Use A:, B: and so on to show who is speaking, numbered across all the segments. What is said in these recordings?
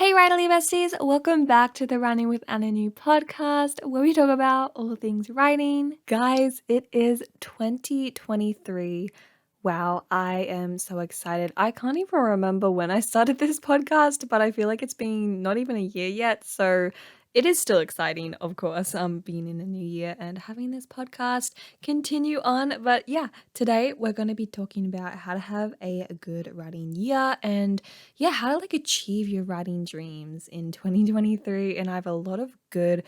A: Hey, Riley Besties, welcome back to the Running with Anna New podcast where we talk about all things writing. Guys, it is 2023. Wow, I am so excited. I can't even remember when I started this podcast, but I feel like it's been not even a year yet. So it is still exciting, of course, being in a new year and having this podcast continue on. But yeah, today we're going to be talking about how to have a good writing year and how to like achieve your writing dreams in 2023. And I have a lot of good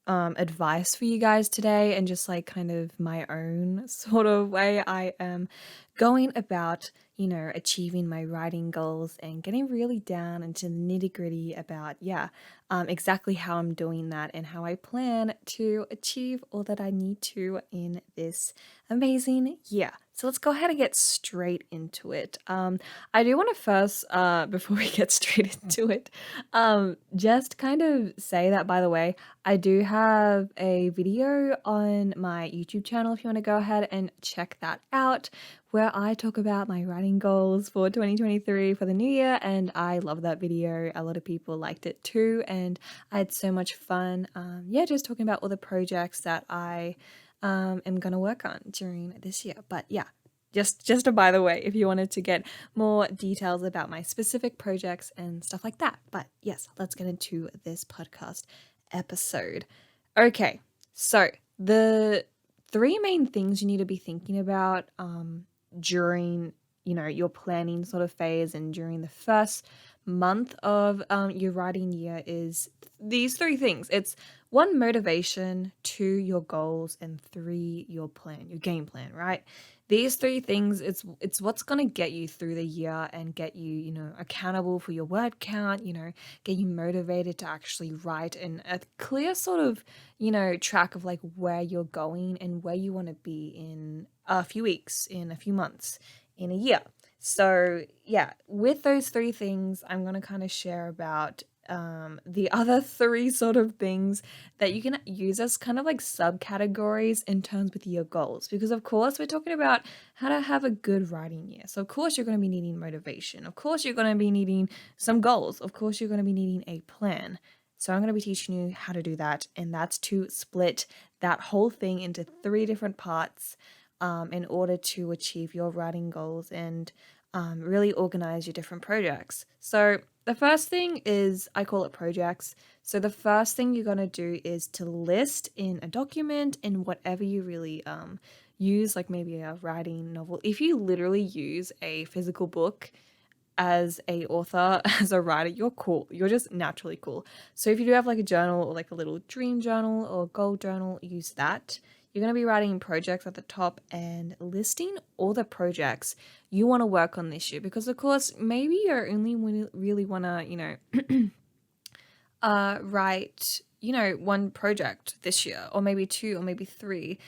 A: advice for you guys today, and just like kind of my own sort of way I am going about, achieving my writing goals and getting really down into the nitty gritty about, exactly how I'm doing that and how I plan to achieve all that I need to in this amazing year. So let's go ahead and get straight into it. I do want to first, before we get straight into it, just kind of say that, by the way, I do have a video on my YouTube channel if you want to go ahead and check that out, where I talk about my writing goals for 2023 for the new year, and I love that video. A lot of people liked it too, and I had so much fun. Just talking about all the projects that I am gonna work on during this year. But yeah, just a by the way, if you wanted to get more details about my specific projects and stuff like that. But yes, let's get into this podcast episode. Okay, so the three main things you need to be thinking about during your planning sort of phase and during the first month of your writing year is these three things. It's one, motivation; two, your goals; and three, your plan, your game plan, right? These three things, it's what's going to get you through the year and get you, accountable for your word count, get you motivated to actually write, and a clear sort of, track of like where you're going and where you want to be in a few weeks, in a few months, in a year. So yeah, with those three things, I'm going to kind of share about the other three sort of things that you can use as kind of like subcategories in terms with your goals. Because of course, we're talking about how to have a good writing year. So of course, you're going to be needing motivation. Of course, you're going to be needing some goals. Of course, you're going to be needing a plan. So I'm going to be teaching you how to do that, and that's to split that whole thing into three different parts in order to achieve your writing goals and really organize your different projects. So the first thing is, I call it projects. So the first thing you're going to do is to list in a document, in whatever you really use, like maybe a writing novel. If you literally use a physical book as a author, as a writer, you're cool. You're just naturally cool. So if you do have like a journal or like a little dream journal or goal journal, use that. You're going to be writing projects at the top and listing all the projects you want to work on this year, because of course maybe you only really want to write one project this year, or maybe two, or maybe three.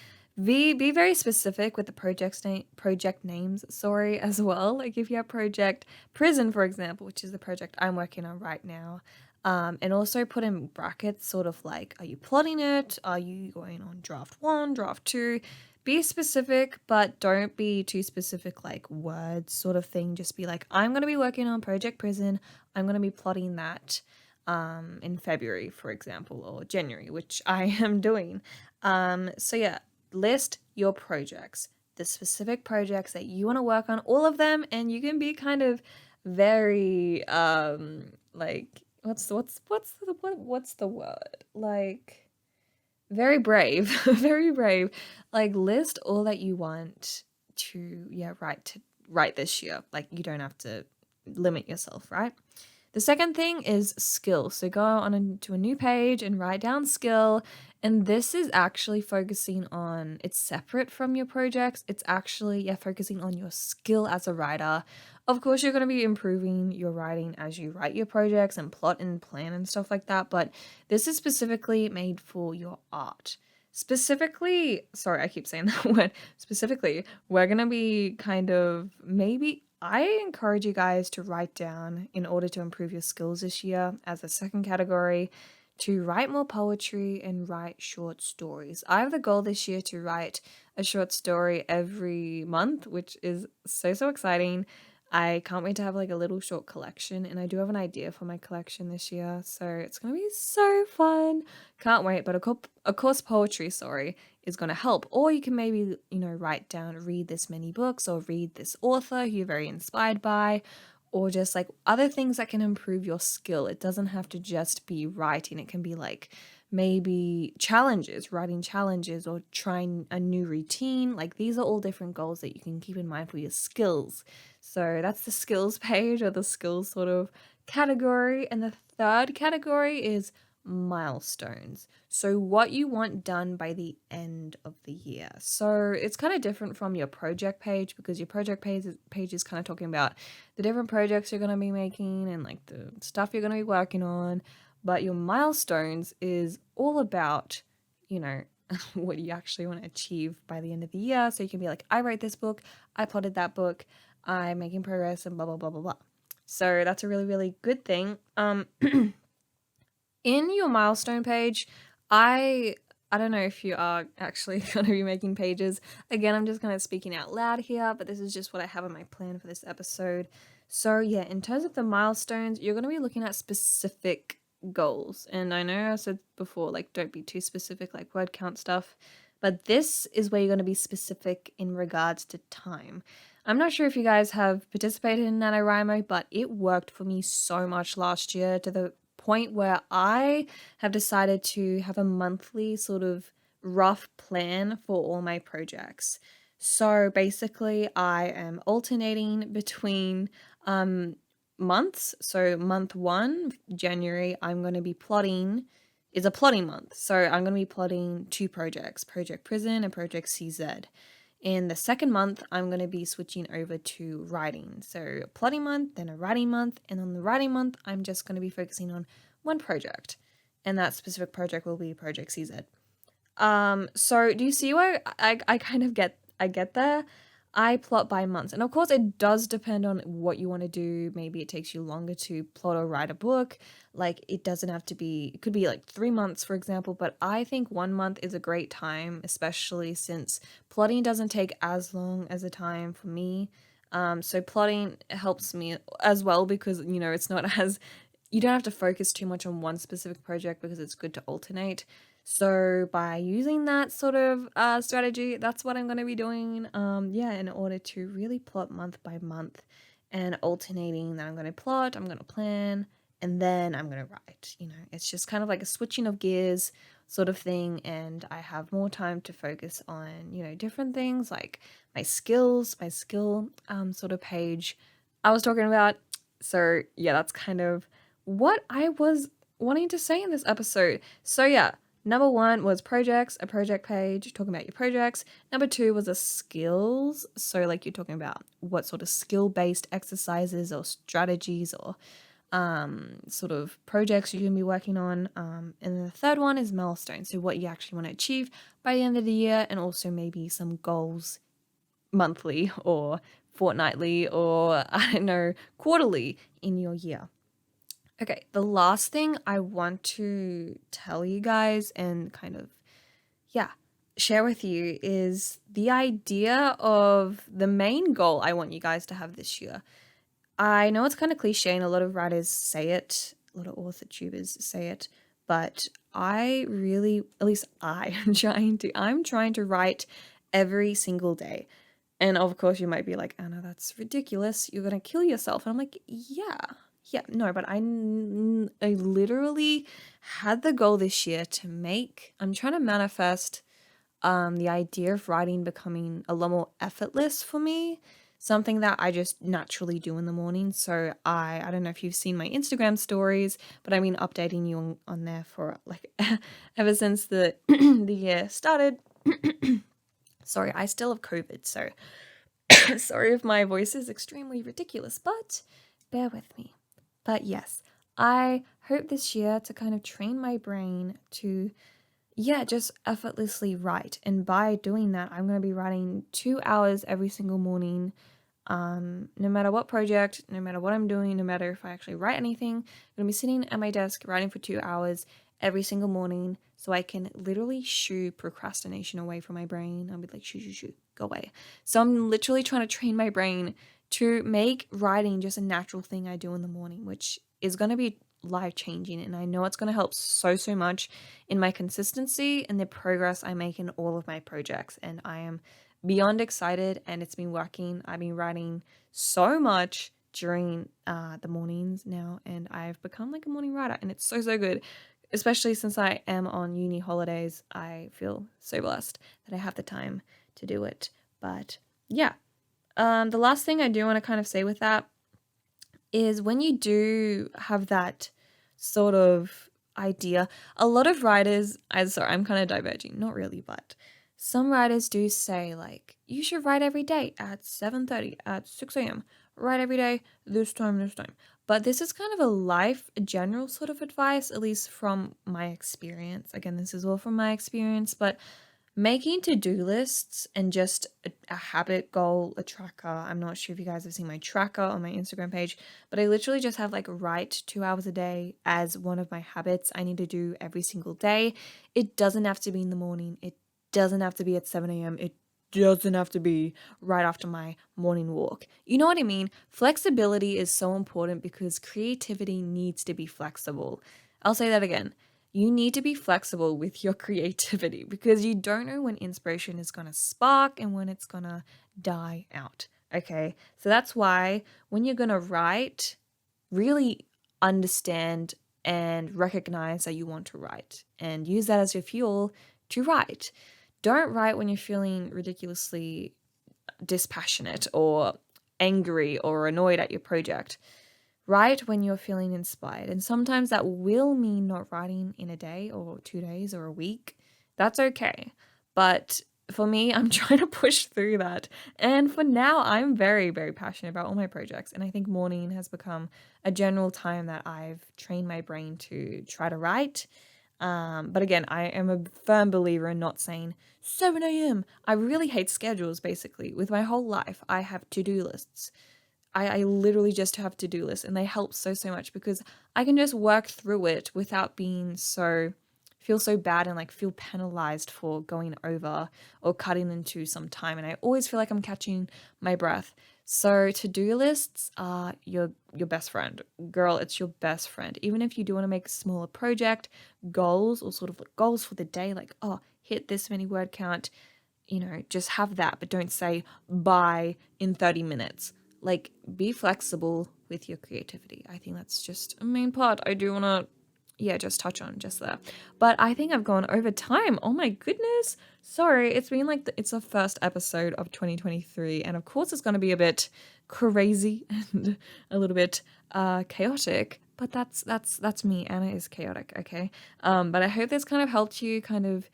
A: Be very specific with the project names, sorry, as well. Like if you have Project Prison, for example, which is the project I'm working on right now, and also put in brackets sort of like, are you plotting it? Are you going on draft one, draft two? Be specific, but don't be too specific, like words sort of thing. Just be like, I'm going to be working on Project Prison. I'm going to be plotting that in February, for example, or January, which I am doing. So yeah, list your projects, the specific projects that you want to work on, all of them, and you can be kind of very like what's the word? Like very brave, very brave. Like list all that you want to write this year. Like you don't have to limit yourself, right? The second thing is skill. So go on to a new page and write down skill. And this is actually focusing on, it's separate from your projects. It's actually, focusing on your skill as a writer. Of course, you're going to be improving your writing as you write your projects and plot and plan and stuff like that. But this is specifically made for your art. Specifically, sorry, I keep saying that word. Specifically, we're going to be kind of maybe, I encourage you guys to write down, in order to improve your skills this year, as a second category, to write more poetry and write short stories. I have the goal this year to write a short story every month, which is so exciting. I can't wait to have like a little short collection, and I do have an idea for my collection this year, so it's gonna be so fun. Can't wait. But of course, poetry, sorry, is gonna help. Or you can maybe, write down, read this many books, or read this author who you're very inspired by, or just like other things that can improve your skill. It doesn't have to just be writing. It can be like maybe challenges, writing challenges, or trying a new routine. Like these are all different goals that you can keep in mind for your skills. So that's the skills page, or the skills sort of category. And the third category is milestones. So what you want done by the end of the year. So it's kind of different from your project page, because your project page is kind of talking about the different projects you're going to be making and like the stuff you're going to be working on. But your milestones is all about, you know, what you actually want to achieve by the end of the year. So you can be like, I wrote this book, I plotted that book, I'm making progress, and blah, blah, blah, blah, blah. So that's a really, really good thing. In your milestone page, I don't know if you are actually going to be making pages. Again, I'm just kind of speaking out loud here, but this is just what I have on my plan for this episode. So yeah, in terms of the milestones, you're going to be looking at specific goals. And I know I said before, like, don't be too specific, like word count stuff. But this is where you're going to be specific in regards to time. I'm not sure if you guys have participated in NaNoWriMo, but it worked for me so much last year, to the point where I have decided to have a monthly sort of rough plan for all my projects. So basically, I am alternating between months. So month 1, January, I'm going to be plotting, is a plotting month. So I'm going to be plotting 2 projects, Project Prison and Project CZ. In the second month, I'm going to be switching over to writing. So a plotting month, then a writing month. And on the writing month, I'm just going to be focusing on one project. And that specific project will be Project CZ. So do you see where I kind of get there? I plot by months. And of course, it does depend on what you want to do. Maybe it takes you longer to plot or write a book. Like, it doesn't have to be, it could be like 3 months, for example. But I think 1 month is a great time, especially since plotting doesn't take as long as a time for me. So plotting helps me as well, because, it's not as, you don't have to focus too much on one specific project, because it's good to alternate. So by using that sort of strategy, that's what I'm going to be doing, in order to really plot month by month, and alternating that I'm going to plot, I'm going to plan, and then I'm going to write. It's just kind of like a switching of gears sort of thing, and I have more time to focus on, different things like my skills, my skill sort of page I was talking about. So yeah, that's kind of what I was wanting to say in this episode. So yeah, number 1 was projects, a project page, talking about your projects. Number 2 was a skills. So like, you're talking about what sort of skill-based exercises or strategies or sort of projects you can be working on. And then the third one is milestones. So what you actually want to achieve by the end of the year, and also maybe some goals monthly or fortnightly or, I don't know, quarterly in your year. Okay, the last thing I want to tell you guys and kind of, share with you is the idea of the main goal I want you guys to have this year. I know it's kind of cliche and a lot of writers say it, a lot of author tubers say it, but I really, at least I am I'm trying to write every single day. And of course, you might be like, Anna, that's ridiculous. You're going to kill yourself. And I'm like, yeah, no, but I literally had the goal this year I'm trying to manifest the idea of writing becoming a lot more effortless for me, something that I just naturally do in the morning. So I don't know if you've seen my Instagram stories, but I've been updating you on there for like ever since the the year started. Sorry, I still have COVID, so sorry if my voice is extremely ridiculous, but bear with me. But yes, I hope this year to kind of train my brain to, just effortlessly write. And by doing that, I'm going to be writing 2 hours every single morning. No matter what project, no matter what I'm doing, no matter if I actually write anything, I'm going to be sitting at my desk writing for 2 hours every single morning, so I can literally shoo procrastination away from my brain. I'll be like, shoo, go away. So I'm literally trying to train my brain to make writing just a natural thing I do in the morning, which is going to be life changing. And I know it's going to help so much in my consistency and the progress I make in all of my projects. And I am beyond excited, and it's been working. I've been writing so much during the mornings now, and I've become like a morning writer, and it's so good. Especially since I am on uni holidays, I feel so blessed that I have the time to do it. But yeah, the last thing I do want to kind of say with that is when you do have that sort of idea, a lot of writers, I'm kind of diverging, not really, but some writers do say like, you should write every day at 7:30, at 6 a.m., write every day, this time, this time. But this is kind of a general sort of advice, at least from my experience. Again, this is all from my experience, but making to-do lists and just a habit goal, a tracker. I'm not sure if you guys have seen my tracker on my Instagram page, but I literally just have like write 2 hours a day as one of my habits I need to do every single day. It doesn't have to be in the morning. It doesn't have to be at 7 a.m. It doesn't have to be right after my morning walk. You know what I mean? Flexibility is so important because creativity needs to be flexible. I'll say that again. You need to be flexible with your creativity because you don't know when inspiration is going to spark and when it's going to die out. Okay. So that's why when you're going to write, really understand and recognize that you want to write and use that as your fuel to write. Don't write when you're feeling ridiculously dispassionate or angry or annoyed at your project. Write when you're feeling inspired. And sometimes that will mean not writing in a day or 2 days or a week. That's okay. But for me, I'm trying to push through that. And for now, I'm very passionate about all my projects. And I think morning has become a general time that I've trained my brain to try to write. But again, I am a firm believer in not saying 7 a.m. I really hate schedules, basically. With my whole life, I have to-do lists. I literally just have to-do lists, and they help so much because I can just work through it without feel so bad and like feel penalized for going over or cutting into some time. And I always feel like I'm catching my breath. So to-do lists are your best friend. Girl, it's your best friend. Even if you do want to make a smaller project, goals or sort of like goals for the day, like, oh, hit this many word count, just have that, but don't say bye in 30 minutes. Like, be flexible with your creativity. I think that's just a main part I do want to, just touch on just there. But I think I've gone over time. Oh my goodness. Sorry, it's been like it's the first episode of 2023. And of course, it's going to be a bit crazy and a little bit chaotic. But that's me. Anna is chaotic, okay? But I hope this kind of helped you kind of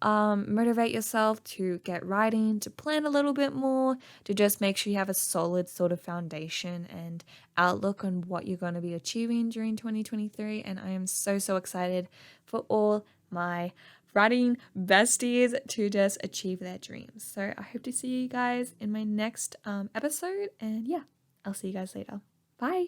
A: motivate yourself to get writing, to plan a little bit more, to just make sure you have a solid sort of foundation and outlook on what you're going to be achieving during 2023. And I am so excited for all my writing besties to just achieve their dreams. So I hope to see you guys in my next episode. And yeah, I'll see you guys later. Bye.